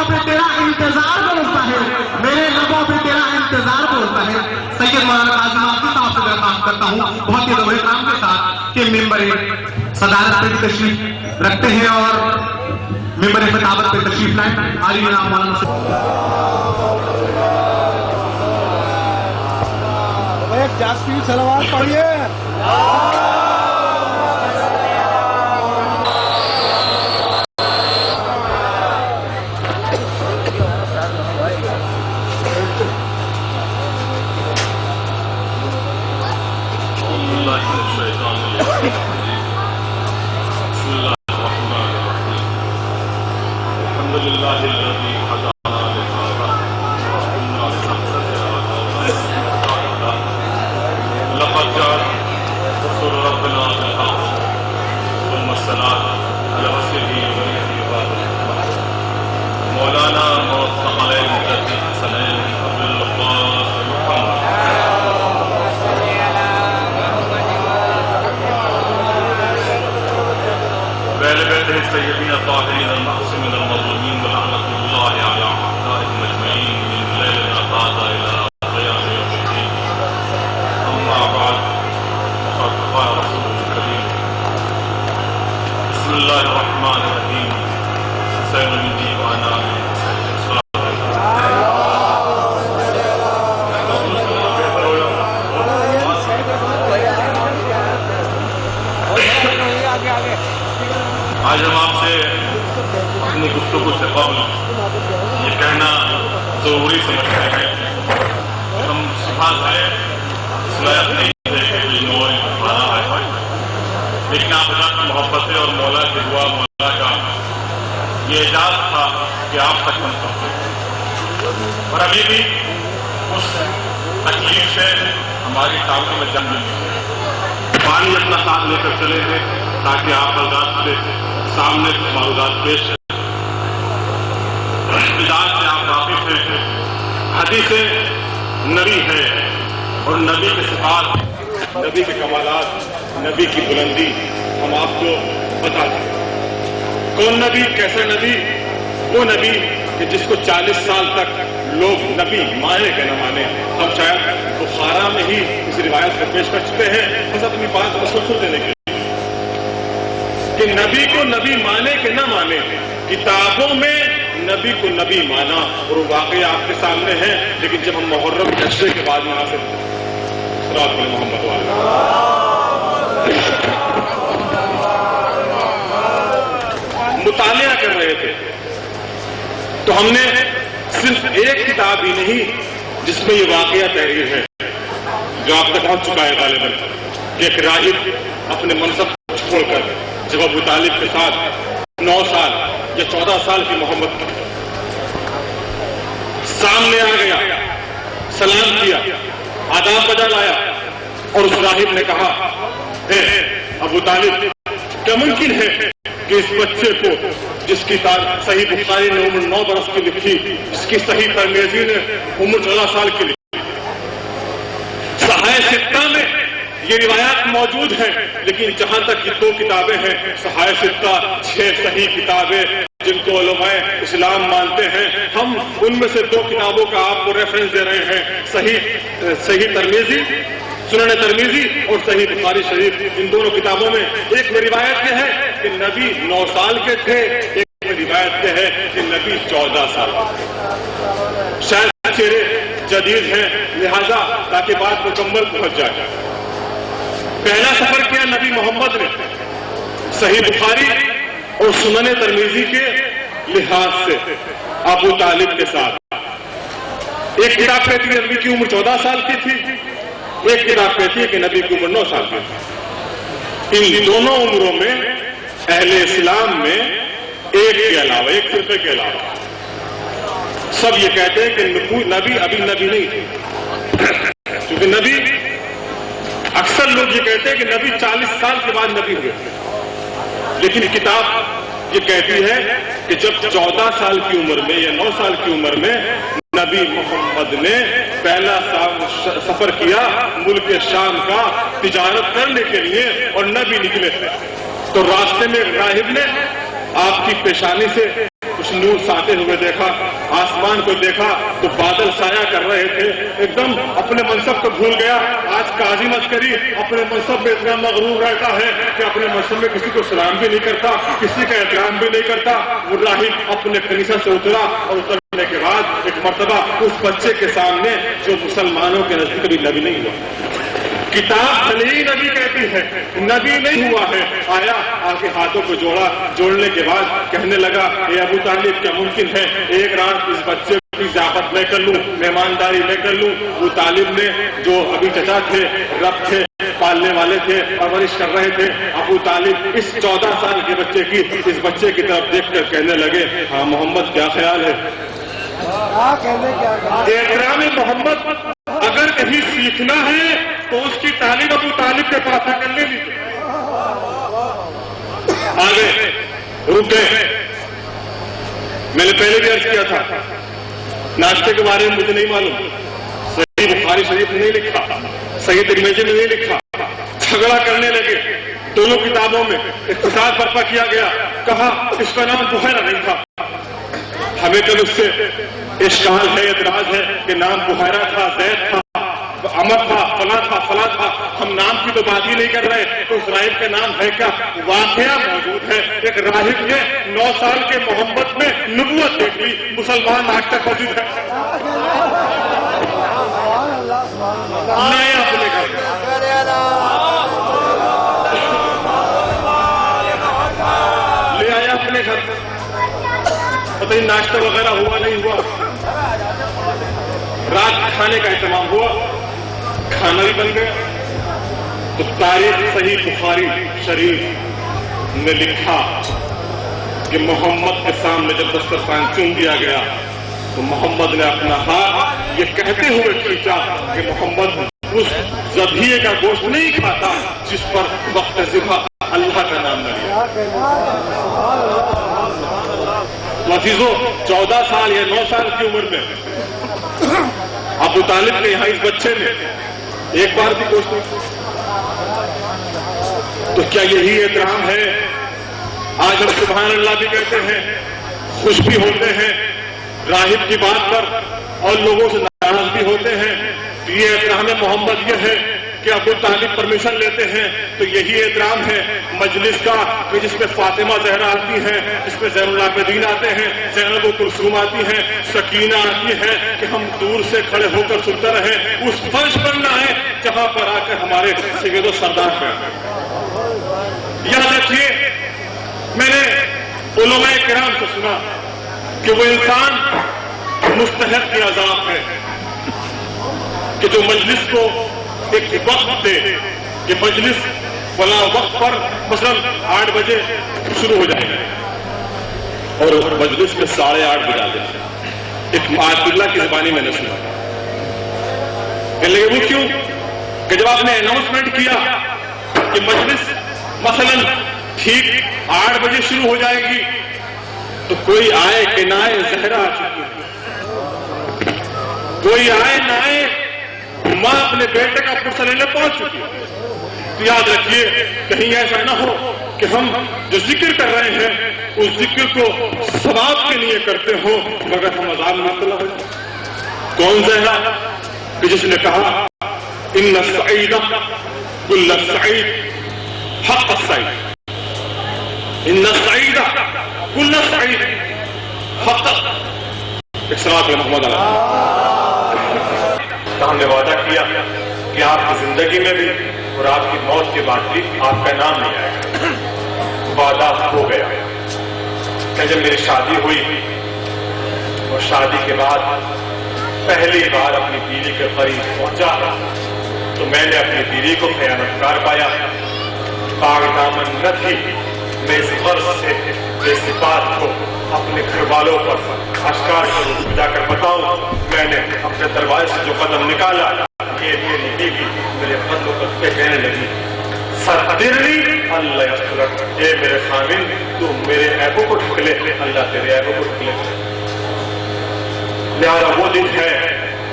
پہ تیرا انتظار بولتا ہے، میرے لبوں پہ تیرا انتظار بولتا ہے۔ سید مولانا قاسم آفی صاحب سے درخواست کرتا ہوں بہت ہی ادب و احترام کے ساتھ کہ ممبر صدارت پہ تشریف رکھتے ہیں اور ممبر خطابت پہ تشریف لائیں۔ عالی جناب مولانا جاسپی صلوات پڑھیے۔ سيدنا الطاهرين المعصومين المظلومين ولعنة الله على أعدائهم أجمعين من ليلنا هذا إلى قيام يوم الدين. أما بعد فقد قال رسوله الكريم بسم الله الرحمن الرحيم سينجي وأنا آج ہم آپ سے اپنی گفتگو سے قبل یہ کہنا ضروری سمجھتے ہیں کہ ہم صبح سے صلاحیت نہیں تھے کہ مانا ہے، لیکن آپ اللہ کی محبت اور مولا کی دعا مولا کا یہ اعجاز تھا کہ آپ تک ہم پہنچے، اور ابھی بھی اس تکلیف سے ہماری ٹانگوں میں جنگ نہیں، پانی اپنا ساتھ لے کر چلے تھے تاکہ آپ حضرات سے سامنے معروضات پیش کریں۔ مزاج سے آپ واقف ہیں، حدیث نبی ہے اور نبی کے صفات، نبی کے کمالات، نبی کی بلندی ہم آپ کو بتا دیں۔ کون نبی، کیسا نبی؟ وہ نبی کہ جس کو 40 سال تک لوگ نبی مانے کہ نہ مانے، ہم شاید بخارا میں ہی اس روایت کو پیش کر چکے ہیں، بس اپنی بات کو مسلسل دینے کے کہ نبی کو نبی مانے کہ نہ مانے، کتابوں میں نبی کو نبی مانا اور وہ واقعہ آپ کے سامنے ہے، لیکن جب ہم محرم جشن کے بعد یہاں سے محمد والا مطالعہ کر رہے تھے تو ہم نے صرف ایک کتاب ہی نہیں جس میں یہ واقعہ تحریر ہے جو آپ تک پہنچ چکا ہے غالباً، کہ ایک راہب اپنے منصب چھوڑ کر جب ابو طالب کے ساتھ 9 سال یا 14 سال کی محبت سامنے آ گیا، سلام کیا، آداب بجا لایا اور اس راہب نے کہا اے ابو طالب، کیا ممکن ہے کہ اس بچے کو جس کی صحیح بخاری نے عمر 9 برس کی لکھی، جس کی صحیح ترمذی نے عمر 14 سال کی لکھی، صحائح ستہ میں یہ روایات موجود ہیں، لیکن جہاں تک یہ 2 کتابیں ہیں، صحائح ستہ 6 صحیح کتابیں جن کو علماء اسلام مانتے ہیں، ہم ان میں سے 2 کتابوں کا آپ کو ریفرنس دے رہے ہیں، صحیح ترمذی، سنن ترمذی اور صحیح بخاری شریف۔ ان دونوں کتابوں میں ایک میں روایت یہ ہے کہ نبی 9 سال کے تھے، ایک میں روایت یہ ہے کہ نبی 14 سال، شاید چہرے جدید ہیں لہذا تاکہ بات مکمل پہنچ جائے۔ پہلا سفر کیا نبی محمد نے صحیح بخاری اور سنن ترمذی کے لحاظ سے ابو طالب کے ساتھ۔ ایک کتاب کہتی ہے نبی کی عمر 14 سال کی تھی، ایک کتاب کہتی ہے کہ نبی کی عمر 9 سال کی تھی۔ ان دونوں عمروں میں اہل اسلام میں ایک کے علاوہ، ایک فرقے کے علاوہ سب یہ کہتے ہیں کہ نبی ابھی نبی نہیں تھے، کیونکہ نبی اکثر لوگ یہ کہتے ہیں کہ نبی 40 سال کے بعد نبی ہوئے، لیکن کتاب یہ کہتی ہے کہ جب 14 سال کی عمر میں یا 9 سال کی عمر میں نبی محمد نے پہلا سفر کیا ملک شام کا تجارت کرنے کے لیے اور نبی نکلے تھے، تو راستے میں راہب نے آپ کی پیشانی سے کچھ نور ساتے ہوئے دیکھا، آسمان کو دیکھا تو بادل سایہ کر رہے تھے، ایک دم اپنے منصب کو بھول گیا۔ آج کاظم عسکری اپنے منصب میں اتنا مغرور رہتا ہے کہ اپنے منصب میں کسی کو سلام بھی نہیں کرتا، کسی کا احترام بھی نہیں کرتا۔ وہ راہب اپنے کنیسہ سے اترا اور اترنے کے بعد ایک مرتبہ اس بچے کے سامنے جو مسلمانوں کے نزدیک کبھی نبی نہیں ہوا، کتاب خلی نبی کہتی ہے، نبی نہیں ہوا ہے، آیا آ کے ہاتھوں کو جوڑا، جوڑنے کے بعد کہنے لگا اے ابو طالب کیا ممکن ہے ایک رات اس بچے کی ضیافت میں کر لوں، مہمانداری میں کر لوں۔ ابو طالب نے جو ابھی چچا تھے، رب تھے، پالنے والے تھے، پرورش کر رہے تھے، ابو طالب اس 14 سال کے بچے کی اس بچے کی طرف دیکھ کر کہنے لگے ہاں محمد کیا خیال ہے؟ احترام محمد اگر کہیں سیکھنا ہے تو اس کی تعلیم ابو طالب کے پاس آ کر لے لی، آگے رک گئے۔ میں نے پہلے بھی عرض کیا تھا ناشتے کے بارے میں مجھے نہیں معلوم، صحیح بخاری شریف نے نہیں لکھا، صحیح ترمذی میں نہیں لکھا، جھگڑا کرنے لگے، دونوں کتابوں میں اختصاص برپا کیا گیا، کہا اس کا نام بحیرہ نہیں تھا، ہمیں کل اس سے اشکال ہے، اعتراض ہے کہ نام بحیرہ تھا، زید تھا، عمر تھا، فلاں تھا، ہم نام کی تو بات ہی نہیں کر رہے، تو اس راہب کا نام ہے کیا؟ واقعہ موجود ہے، ایک راہب نے 9 سال کے محمد میں نبوت دیکھ لی، مسلمان آج تک موجود ہے، نئے اپنے گھر لے آیا اپنے گھر، پتہ ہی ناشتہ وغیرہ ہوا نہیں ہوا، رات کھانے کا اہتمام ہوا، کھانا بھی بن گیا، تو تاریخ صحیح بخاری شریف نے لکھا کہ محمد کے سامنے جب دسترخوان چن دیا گیا تو محمد نے اپنا ہاتھ یہ کہتے ہوئے کھینچا کہ محمد اس ذبیحے کا گوشت نہیں کھاتا جس پر وقت ذبح اللہ کا نام نہ لیا۔ عزیزو 14 سال یا 9 سال کی عمر میں ابو طالب نے یہاں اس بچے نے ایک بار بھی گوشت نہیں، تو کیا یہی احترام ہے؟ آج ہم سبحان اللہ بھی کہتے ہیں، خوش بھی ہوتے ہیں راہب کی بات پر اور لوگوں سے ناراض بھی ہوتے ہیں، یہ احترام محمد یہ ہے کہ ابو طالب پرمیشن لیتے ہیں تو یہی احترام ہے مجلس کا کہ جس میں فاطمہ زہرا آتی ہیں، جس میں زین العابدین آتے ہیں، زینب و کلثوم آتی ہیں، سکینہ آتی ہے، کہ ہم دور سے کھڑے ہو کر سنتے رہیں، اس فرش پر نہ آئے جہاں پر آ کر ہمارے سید و سردار ہیں۔ یاد رکھیے میں نے علماء کرام سے سنا کہ وہ انسان مستحق کی عذاب ہے کہ جو مجلس کو ایک وقت دے کہ مجلس فلاں وقت پر مثلا 8 بجے شروع ہو جائے گا اور مجلس میں 8:30 بجا دیں۔ ایک آیت اللہ کی زبانی میں نے سنا کہ لگے وہ کیوں کہ جب آپ نے اناؤنسمنٹ کیا کہ مجلس مثلا ٹھیک 8 بجے شروع ہو جائے گی تو کوئی آئے کہ نہ آئے زہرا آ چکی ہے، کوئی آئے نہ آئے ماں اپنے بیٹے کا پرسہ لینے پہنچ چکی ہے۔ تو یاد رکھیے کہیں ایسا نہ ہو کہ ہم جو ذکر کر رہے ہیں اس ذکر کو ثواب کے لیے کرتے ہو مگر ہم عذاب میں مبتلا ہو جائیں۔ کون زہرا کہ جس نے کہا ان السعید کل السعید حق السعید، ان السعید کل السعید حق اکثرات محمد علیہ۔ ہم نے وعدہ کیا کہ آپ کی زندگی میں بھی اور آپ کی موت کے بعد بھی آپ کا نام نہیں آئے گا، وعدہ ہو گیا۔ کہ جب میری شادی ہوئی اور شادی کے بعد پہلی بار اپنی بیوی کے قریب پہنچا تو میں نے اپنی بیوی کو خیانت کار پایا، پاک دامن نہ تھی، میں اس غرض سے اس بات کو اپنے گھر والوں پر اشکار کروں، جا کر بتاؤں میں نے اپنے دروازے سے جو قدم نکالا یہ میری بیوی میرے قدم پر کہنے لگی سترنی اللہ یسترک، اے میرے خامن تو میرے عیبوں کو ڈھک لے، اللہ تیرے عیبوں کو ڈھک لے۔ لہذا وہ دن ہے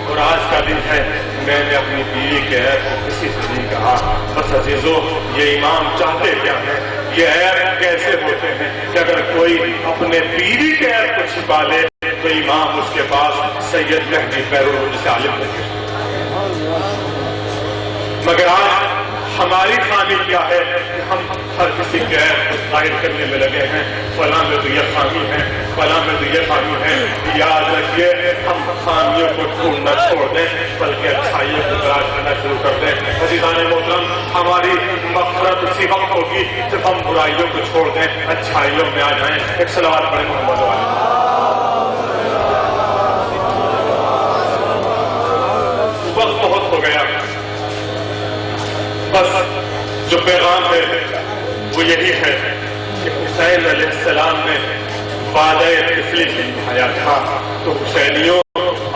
اور آج کا دن ہے میں نے اپنی بیوی کے عیب کو کسی سے نہیں کہا۔ بس عزیزو یہ امام چاہتے کیا ہیں؟ یہ عیب کیسے ہوتے ہیں کہ اگر کوئی اپنے بیوی کے عیب کو چھپا لے تو امام اس کے پاس سید مہدی فیروز سے عالم ہوتے ہیں. مگر آج ہماری خامی کیا ہے کہ ہم ہر کسی کے عیب کو ظاہر کرنے میں لگے ہیں. فلاں میں تو یہ خامی ہے، فلاں میں تو یہ خامی ہے. یاد رکھیے ہم خامیوں کو ڈھونڈنا چھوڑ دیں بلکہ اچھائیوں کو تلاش کرنا شروع کر دیں. عزیزان محترم، ہماری مغفرت اسی وقت ہوگی جب ہم برائیوں کو چھوڑ دیں، اچھائیوں میں آ جائیں. ایک صلوات پڑھیں محمد علیہ. وقت بہت ہو گیا، بس جو پیغام ہے وہ یہی ہے کہ حسین علیہ السلام نے وعدہ طفلی سے نبھایا تھا. تو حسینیوں،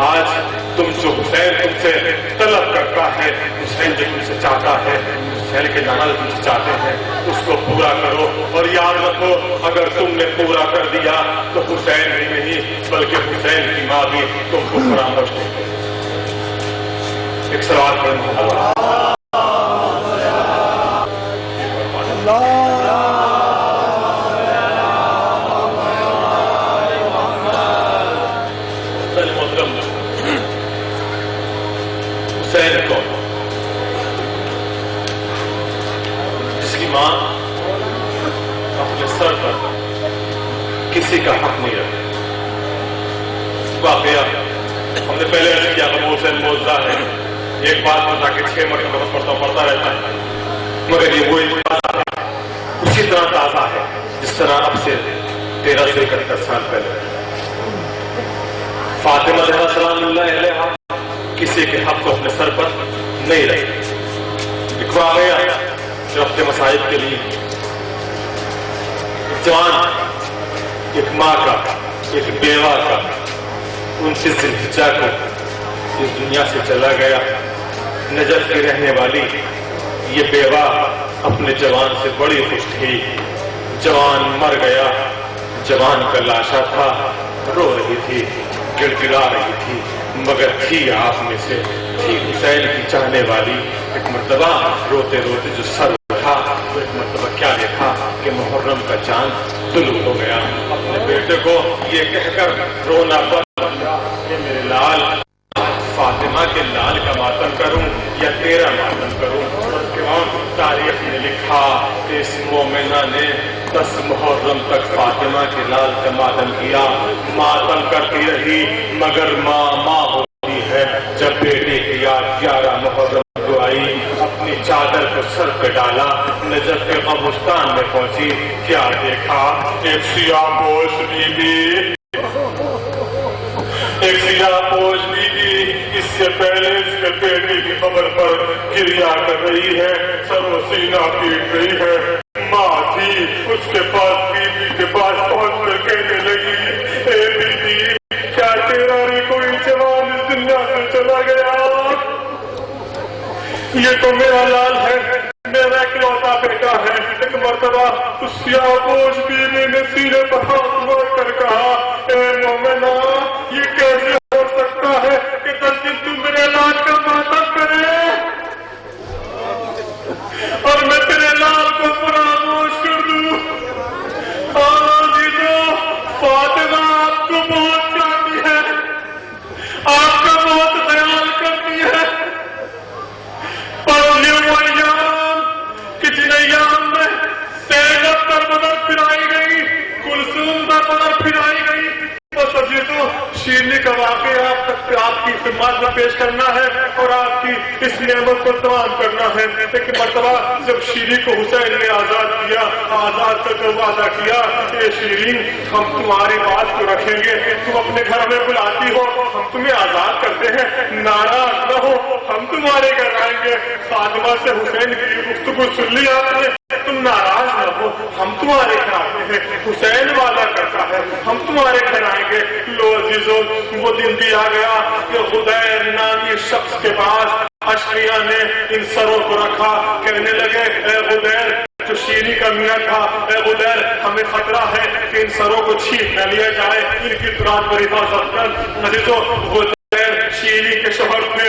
آج تم جو حسین تم سے طلب کرتا ہے، حسین جو تم سے چاہتا ہے، حسین کے نانا جو تم سے چاہتے ہیں، اس کو پورا کرو. اور یاد رکھو اگر تم نے پورا کر دیا تو حسین ہی نہیں بلکہ حسین کی ماں بھی تم کو فراموش نہیں کرے. ایک سوال پڑھیں. حسین کون؟ جس کی ماں اپنے سر پر کسی کا حق نہیں رکھتی. واقعہ ہم نے پہلے عرض کیا تھا، وہ حسین موجزہ ہے. ایک بات بتا کے 6 مرتبہ پڑھتا رہتا ہے، مگر یہ وہی تازہ ہے، اسی طرح تازہ ہے جس طرح اب سے 13 سے 71 سال پہلے. فاطمہ زہرا سلام اللہ علیہا کسی کے حق کو اپنے سر پر نہیں رکھتی. ایک واقعہ جو اپنے مصائب کے لیے جوان ایک ماں کا، ایک بیوہ کا 29 ذی الحجہ کو اس دنیا سے چلا گیا. نجف کی رہنے والی یہ بیوہ اپنے جوان سے بڑی خوش تھی. جوان مر گیا، جوان کا لاشا تھا، رو رہی تھی، گڑ گڑا رہی تھی، مگر تھی آپ میں سے تھی حسین کی چاہنے والی. ایک مرتبہ روتے روتے جو سر اٹھا تو ایک مرتبہ کیا دیکھا کہ محرم کا چاند طلوع ہو گیا. اپنے بیٹے کو یہ کہہ کر رونا بند کیا کہ میرے لال، فاطمہ کے لال کا ماتم کروں یا تیرا ماتم کروں. تاریخ نے لکھا کہ اس مومنہ نے 10 محرم تک فاطمہ کے لال کا ماتم کیا. ماتم کرتی رہی مگر ماں ہوتی ہے. جب بیٹے کی یاد 11 محرم کو آئی، اپنی چادر کو سر پہ ڈالا، نجف کے قبرستان میں پہنچی. کیا دیکھا؟ ایک سیاہ پوش بیوی، ایک سیاہ پوش بیوی اس سے پہلے اس کے بیٹے کی قبر پر کریا کر رہی ہے، سر و سینہ پیٹ رہی ہے. ماں تھی، اس کے پاس بیوی کے پاس پہنچ کر کہنے لگی، اے بیوی کیا تیرا بھی کوئی جوان اس دنیا سے چلا گیا؟ یہ تو میرا لال ہے، میرا اکلوتا بیٹا ہے. ایک مرتبہ اس سیاہ پوش بیوی نے سینے پر ہاتھ مار کر کہا، اے مومنہ یہ کیسے ہو سکتا ہے کہ 10 دن تم میرے لال کا ماتم کرے اور میں تیرے لال کو فراموش کر دوں. فاطمہ آپ کو بہت چاہتی ہے، آپ کا بہت خیال کرتی ہے. پڑھنے وہ ایام کہ جن ایام میں زینب پر بدر پھرائی گئی، کلثوم پر بدر پھرائی گئی. بس ابھی تو شیرنی کا واقعہ آپ تک آپ کی خدمات میں پیش کرنا ہے اور آپ کی اس نعمت کو تمام کرنا ہے. ایک مرتبہ جب شیریں کو حسین نے آزاد کیا، آزاد کر کے وعدہ کیا کہ شیریں ہم تمہاری بات کو رکھیں گے، تم اپنے گھر میں بلاتی ہو، ہم تمہیں آزاد کرتے ہیں، ناراض نہ ہو، ہم تمہارے گھر آئیں گے. فاطمہ سے حسین کی گفتگو سن لی آپ نے، تم ناراض نہ ہو، ہم تمہارے گھر آتے ہیں. حسین وعدہ کرتا ہے ہم تمہارے گھر آئیں گے. لو عزیزو، وہ دن بھی آ گیا کہ غدیر نامی شخص کے پاس اشقیاء نے ان سروں کو رکھا. کہنے لگے، اے غدیر، جو شیریں کا میاں تھا، اے غدیر ہمیں خطرہ ہے کہ ان سروں کو چھین نہ لیا جائے، ان کی ترات پر حفاظت کر. عزیزو، غدیر شیریں کے شوہر نے